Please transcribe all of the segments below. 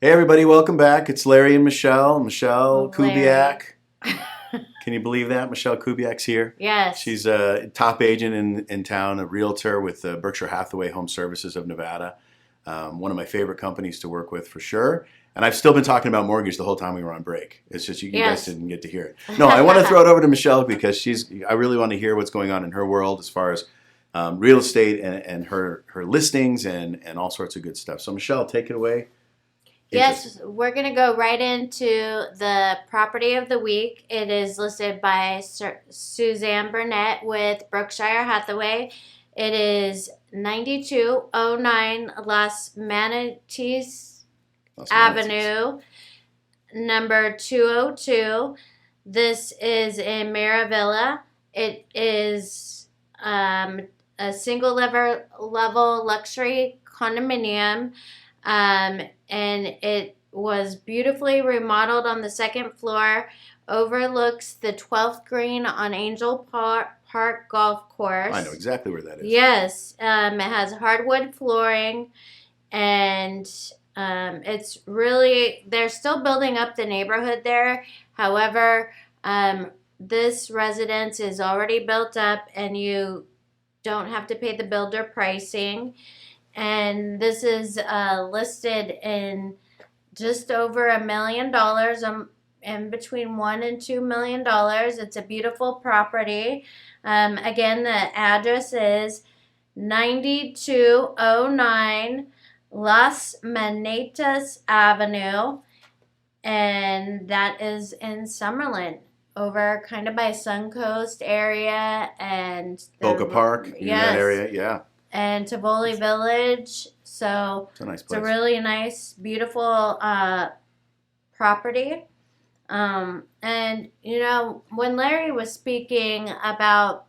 Hey everybody, welcome back. It's Larry and Michele. Michele Larry. Kubiak. Can you believe that? Michele Kubiak's here. Yes. She's a top agent in town, a realtor with Berkshire Hathaway Home Services of Nevada. One of my favorite companies to work with for sure. And I've still been talking about mortgage the whole time we were on break. It's just you guys Yes. didn't get to hear it. No, I want to throw it over to Michele because I really want to hear what's going on in her world as far as real estate and her listings and all sorts of good stuff. So Michele, take it away. Yes, we're going to go right into the property of the week. It is listed by Suzanne Burnett with Berkshire Hathaway. It is 9209 Las Manatees Los Manatees. Avenue, number 202. This is in Maravilla. It is a single level luxury condominium. And it was beautifully remodeled on the second floor, overlooks the 12th green on Angel Park Golf Course. I know exactly where that is. Yes, it has hardwood flooring, and it's really, they're still building up the neighborhood there. However, this residence is already built up, and you don't have to pay the builder pricing. And this is listed in just over $1 million, in between $1 and $2 million. It's a beautiful property. Again, the address is 9209 Las Manetas Avenue, and that is in Summerlin, over kind of by Suncoast area and Boca Park, in that area, yeah. And Tivoli Village. So it's a nice place. It's a really nice, beautiful property. And you know, when Larry was speaking about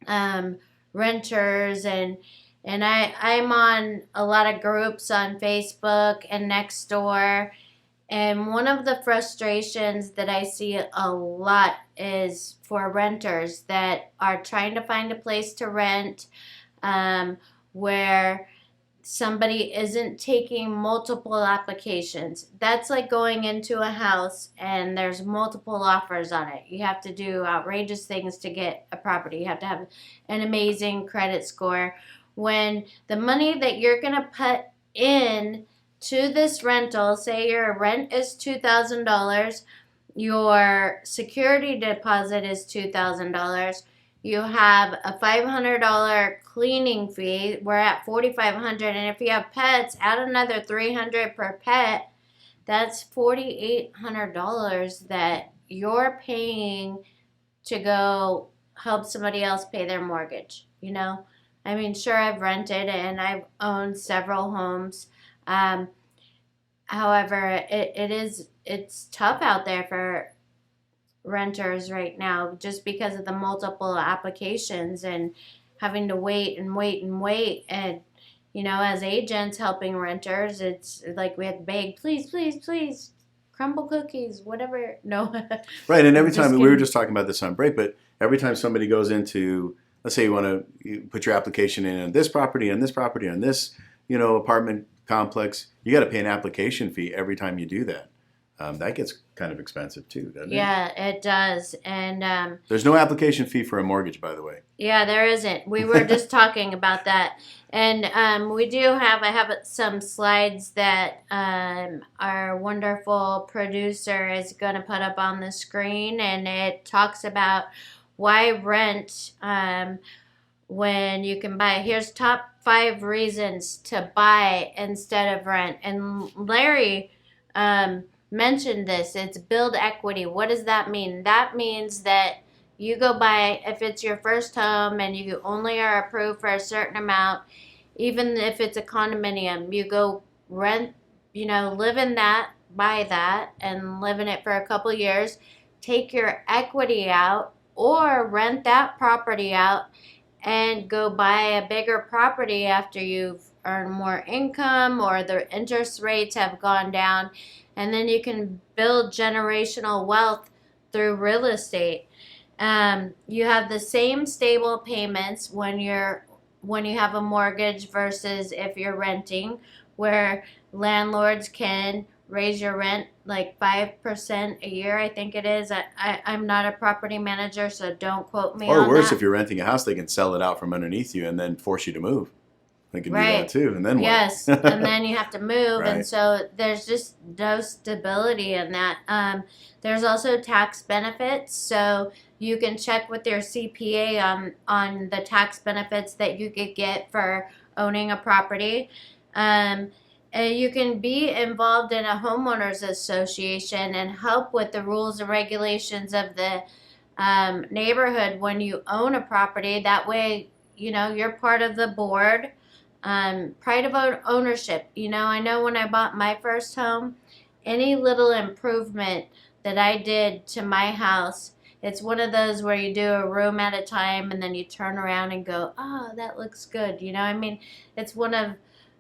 renters and I'm on a lot of groups on Facebook and Nextdoor, and one of the frustrations that I see a lot is for renters that are trying to find a place to rent, where somebody isn't taking multiple applications. That's like going into a house and there's multiple offers on it. You have to do outrageous things to get a property. You have to have an amazing credit score. When the money that you're going to put in to this rental, say your rent is $2,000, your security deposit is $2,000, you have a $500 cleaning fee. We're at $4,500, and if you have pets, add another $300 per pet. That's $4,800 that you're paying to go help somebody else pay their mortgage. You know, I mean, sure, I've rented and I've owned several homes. However, it's tough out there for renters right now just because of the multiple applications and having to wait and wait and wait. And you know, as agents helping renters, it's like we have to beg, please, please, please, crumble cookies, whatever. No. Right, and every time, we were just talking about this on break, but every time somebody goes into, let's say you put your application in on this property, on this property, on this, apartment complex, you got to pay an application fee every time you do that. That gets kind of expensive too, doesn't it? Yeah, it does. And there's no application fee for a mortgage, by the way. Yeah, there isn't. We were just talking about that. And I have some slides that our wonderful producer is going to put up on the screen, and it talks about why rent when you can buy. Here's top 5 reasons to buy instead of rent. And Larry mentioned this. It's build equity. What does that mean? That means that you go buy, if it's your first home and you only are approved for a certain amount, even if it's a condominium, you go rent, live in that, buy that, and live in it for a couple years, take your equity out, or rent that property out and go buy a bigger property after you've earned more income or the interest rates have gone down. And then you can build generational wealth through real estate. You have the same stable payments when you have a mortgage versus if you're renting, where landlords can raise your rent like 5% a year, I think it is. I'm not a property manager, so don't quote me Or on worse, that. if you're renting a house, they can sell it out from underneath you and then force you to move. They can do that Right. too, and then what? Yes, and then you have to move, and Right. so there's just no stability in that. There's also tax benefits, so you can check with your CPA on the tax benefits that you could get for owning a property. Um, and you can be involved in a homeowners association and help with the rules and regulations of the neighborhood when you own a property. That way, you're part of the board. Pride of ownership. I know when I bought my first home, any little improvement that I did to my house, it's one of those where you do a room at a time and then you turn around and go, oh, that looks good. I mean, it's one of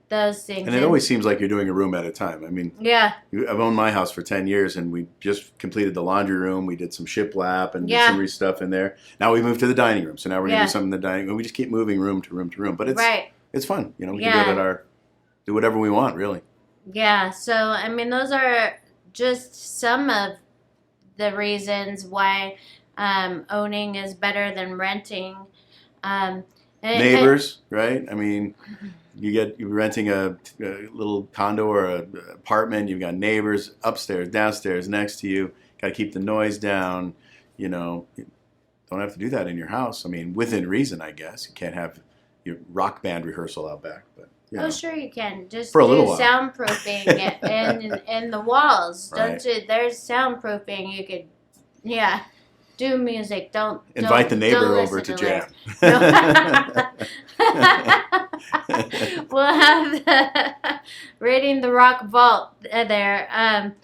those things. And it always seems like you're doing a room at a time. I mean, yeah. I've owned my house for 10 years, and we just completed the laundry room. We did some shiplap and did some stuff in there. Now we moved to the dining room, so now we're going to do something in the dining room. We just keep moving room to room to room. But it's fun. We can do whatever we want, really. Yeah, so, I mean, those are just some of the reasons why owning is better than renting. Neighbors, right? I mean, you're renting a little condo or an apartment. You've got neighbors upstairs, downstairs, next to you. Got to keep the noise down. You don't have to do that in your house. I mean, within reason, I guess. You can't have your rock band rehearsal out back, but. Sure you can. Just for a do little while. soundproofing in the walls. Right. Don't you? There's soundproofing. You could, do music. Don't invite the neighbor don't over to jam. We'll have raiding the rock vault there.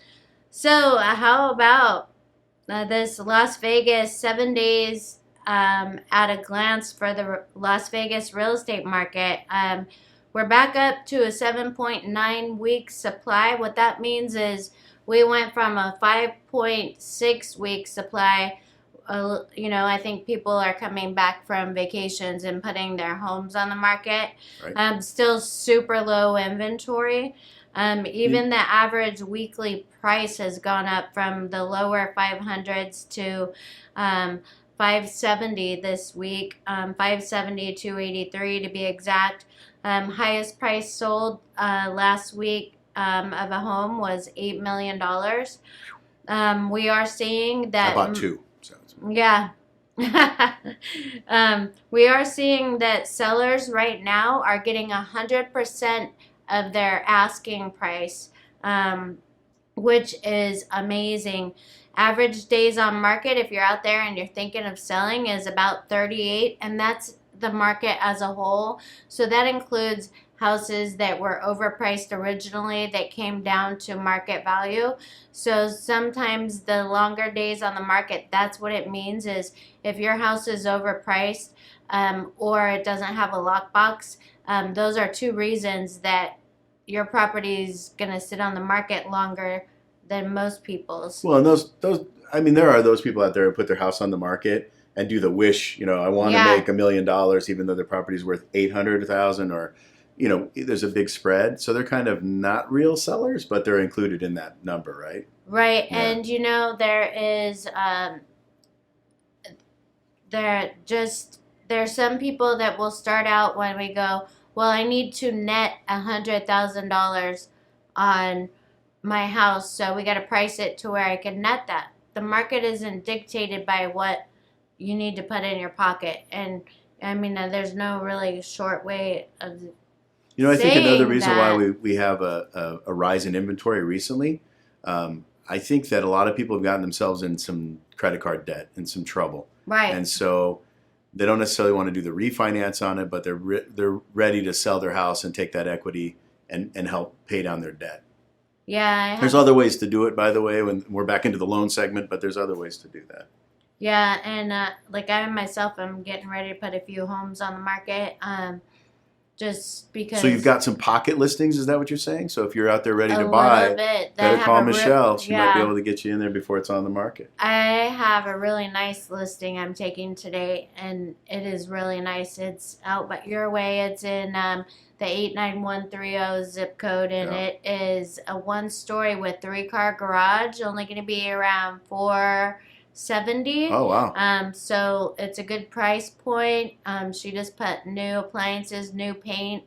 So how about this Las Vegas 7 days at a glance for the Las Vegas real estate market? We're back up to a 7.9 week supply. What that means is we went from a 5.6 week supply. I think people are coming back from vacations and putting their homes on the market. Right. Still super low inventory. Even the average weekly price has gone up from the lower 500s to 570 this week, 570 to 283 to be exact. Highest price sold last week of a home was $8 million. We are seeing that. I bought two. Yeah. We are seeing that sellers right now are getting 100% of their asking price, which is amazing. Average days on market, if you're out there and you're thinking of selling, is about 38, and that's the market as a whole. So that includes houses that were overpriced originally that came down to market value. So sometimes the longer days on the market, that's what it means, is if your house is overpriced or it doesn't have a lockbox, those are two reasons that your property is going to sit on the market longer than most people's. Well, and those there are those people out there who put their house on the market and do the wish, I want to make $1 million even though their property is worth $800,000, or there's a big spread. So they're kind of not real sellers, but they're included in that number, right? Right. Yeah. And there is there's some people that will start out when we go, well, I need to net $100,000 on my house, so we got to price it to where I can net that. The market isn't dictated by what you need to put in your pocket, and I mean, there's no really short way of. I think another reason why we have a rise in inventory recently, I think that a lot of people have gotten themselves in some credit card debt and some trouble, right? And so they don't necessarily want to do the refinance on it, but they're ready to sell their house and take that equity and help pay down their debt. Yeah. There's other ways to do it, by the way, when we're back into the loan segment, but there's other ways to do that. Yeah, and I myself, I'm getting ready to put a few homes on the market, just because. So you've got some pocket listings, is that what you're saying? So if you're out there ready to buy, better call Michele. She might be able to get you in there before it's on the market. I have a really nice listing I'm taking today, and it is really nice. It's out but your way. It's in the 89130 zip code, and it is a 1-story with 3-car garage, only going to be around $470. Oh, wow. So it's a good price point. She just put new appliances, new paint.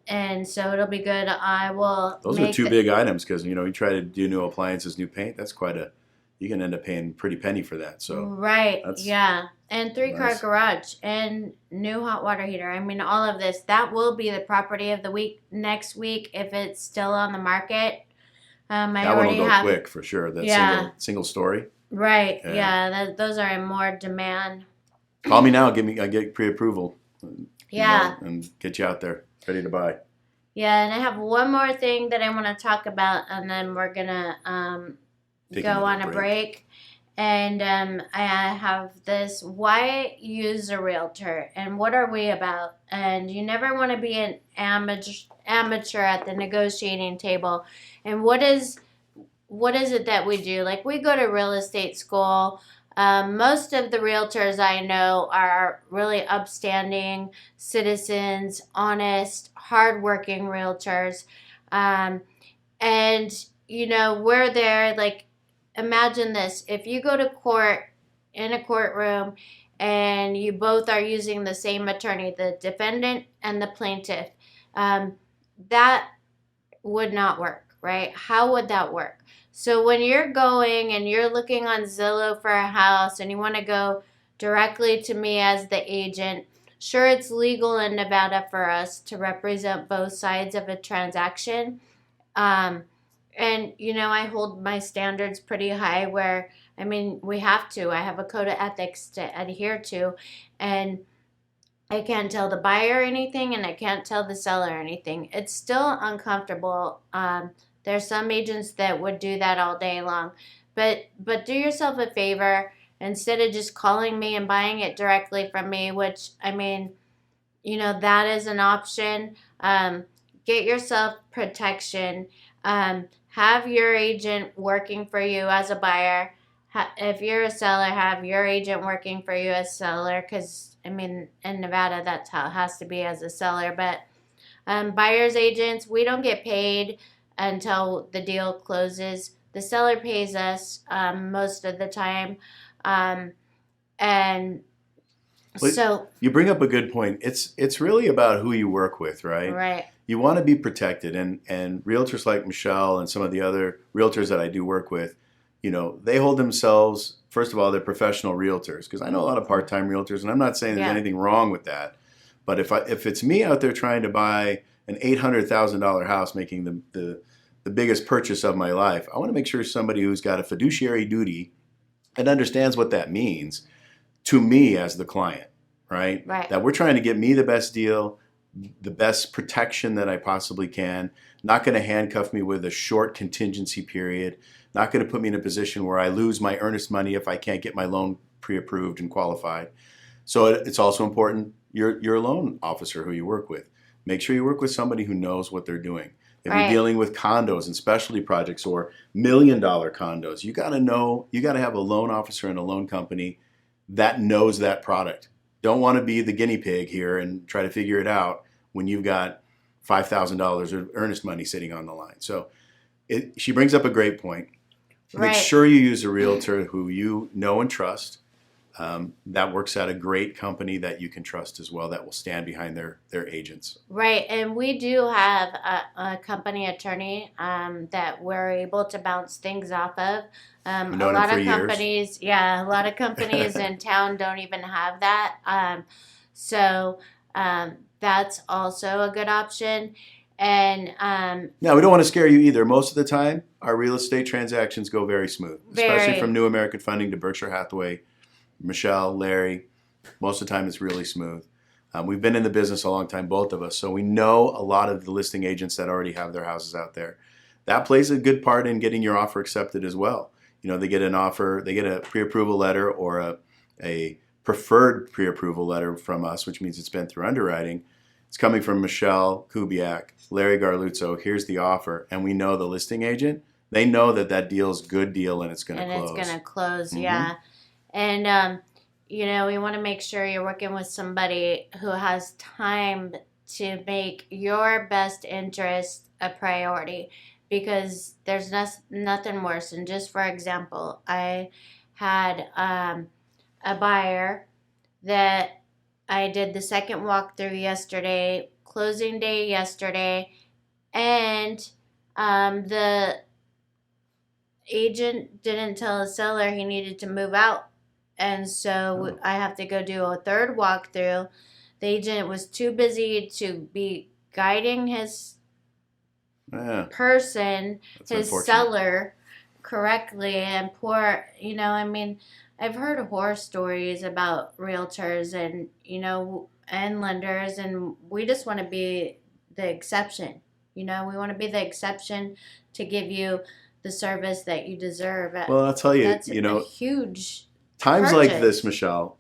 And so it'll be good. I will. Those are two big items because you try to do new appliances, new paint. That's you can end up paying pretty penny for that. So right, yeah, and 3-car nice. garage and new hot water heater. I mean, all of this that will be the property of the week next week if it's still on the market. That one will go quick for sure. That single story. Right. Yeah. Those are in more demand. Call me now. I get pre-approval. Yeah. And get you out there ready to buy. Yeah, and I have one more thing that I want to talk about, and then we're gonna go on a break. And I have this: why use a realtor, and what are we about? And you never want to be an amateur at the negotiating table. And what is it that we do? Like, we go to real estate school. Most of the realtors I know are really upstanding citizens, honest, hardworking realtors. And, we're there. Like, imagine this. If you go to court in a courtroom and you both are using the same attorney, the defendant and the plaintiff, that would not work, right? How would that work? So when you're going and you're looking on Zillow for a house and you want to go directly to me as the agent, sure, it's legal in Nevada for us to represent both sides of a transaction. And, I hold my standards pretty high where, we have to. I have a code of ethics to adhere to. And I can't tell the buyer anything and I can't tell the seller anything. It's still uncomfortable. There's some agents that would do that all day long. But do yourself a favor. Instead of just calling me and buying it directly from me, which, that is an option. Get yourself protection. Have your agent working for you as a buyer. If you're a seller, have your agent working for you as a seller. Because, in Nevada, that's how it has to be as a seller. But buyer's agents, we don't get paid until the deal closes. The seller pays us most of the time. So you bring up a good point. It's really about who you work with, right? Right. You want to be protected, and realtors like Michele and some of the other realtors that I do work with, they hold themselves, first of all, they're professional realtors, because I know a lot of part-time realtors, and I'm not saying there's anything wrong with that. But if it's me out there trying to buy an $800,000 house, making the biggest purchase of my life, I want to make sure somebody who's got a fiduciary duty and understands what that means to me as the client, right? Right. That we're trying to get me the best deal, the best protection that I possibly can, not going to handcuff me with a short contingency period, not going to put me in a position where I lose my earnest money if I can't get my loan pre-approved and qualified. So it's also important, your loan officer who you work with, make sure you work with somebody who knows what they're doing. If you're dealing with condos and specialty projects or $1 million condos, you got to have a loan officer and a loan company that knows that product. Don't want to be the guinea pig here and try to figure it out when you've got $5,000 of earnest money sitting on the line. So she brings up a great point. Make sure you use a realtor who you know and trust, that works at a great company that you can trust as well, that will stand behind their agents. Right, and we do have a company attorney that we're able to bounce things off of. A lot of companies, a lot of companies in town don't even have that. So that's also a good option. And now, we don't want to scare you either. Most of the time, our real estate transactions go very smooth, especially from New American Funding to Berkshire Hathaway, Michele, Larry. Most of the time, it's really smooth. We've been in the business a long time, both of us, so we know a lot of the listing agents that already have their houses out there. That plays a good part in getting your offer accepted as well. They get an offer, they get a pre-approval letter or a preferred pre-approval letter from us, which means it's been through underwriting. It's coming from Michele, Kubiak, Larry Garluzzo. Here's the offer. And we know the listing agent. They know that deal's good deal and it's going to close. And it's going to close, yeah. And, we want to make sure you're working with somebody who has time to make your best interest a priority, because there's nothing worse. And just for example, I had a buyer that I did the second walkthrough yesterday, closing day yesterday, and the agent didn't tell the seller he needed to move out. And so I have to go do a third walkthrough. The agent was too busy to be guiding his person, his seller, correctly. And poor, I mean, I've heard horror stories about realtors and, and lenders, and we just want to be the exception. We want to be the exception to give you the service that you deserve. Well, I'll tell you, that's a huge times purchase. like this, Michelle,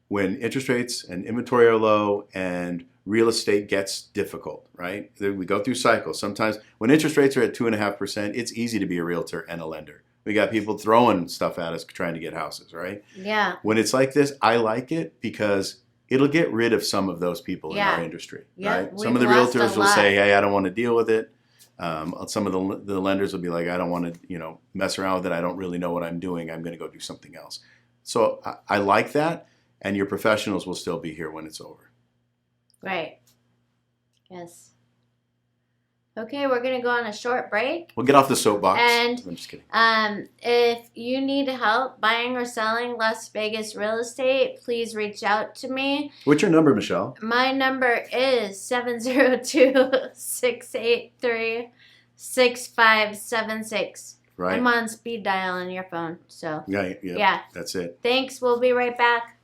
when interest rates and inventory are low and real estate gets difficult, right? We go through cycles. Sometimes when interest rates are at 2.5%, it's easy to be a realtor and a lender. We got people throwing stuff at us trying to get houses, right? Yeah. When it's like this, I like it because it'll get rid of some of those people in our industry, right? Some of the realtors will say, hey, I don't want to deal with it. Some of the lenders will be like, I don't want to, mess around with it. I don't really know what I'm doing. I'm going to go do something else. So I like that, and your professionals will still be here when it's over. Right. Yes. Okay, we're going to go on a short break. We'll get off the soapbox. And I'm just kidding. If you need help buying or selling Las Vegas real estate, please reach out to me. What's your number, Michelle? My number is 702-683-6576. Right. I'm on speed dial on your phone. So yeah. That's it. Thanks. We'll be right back.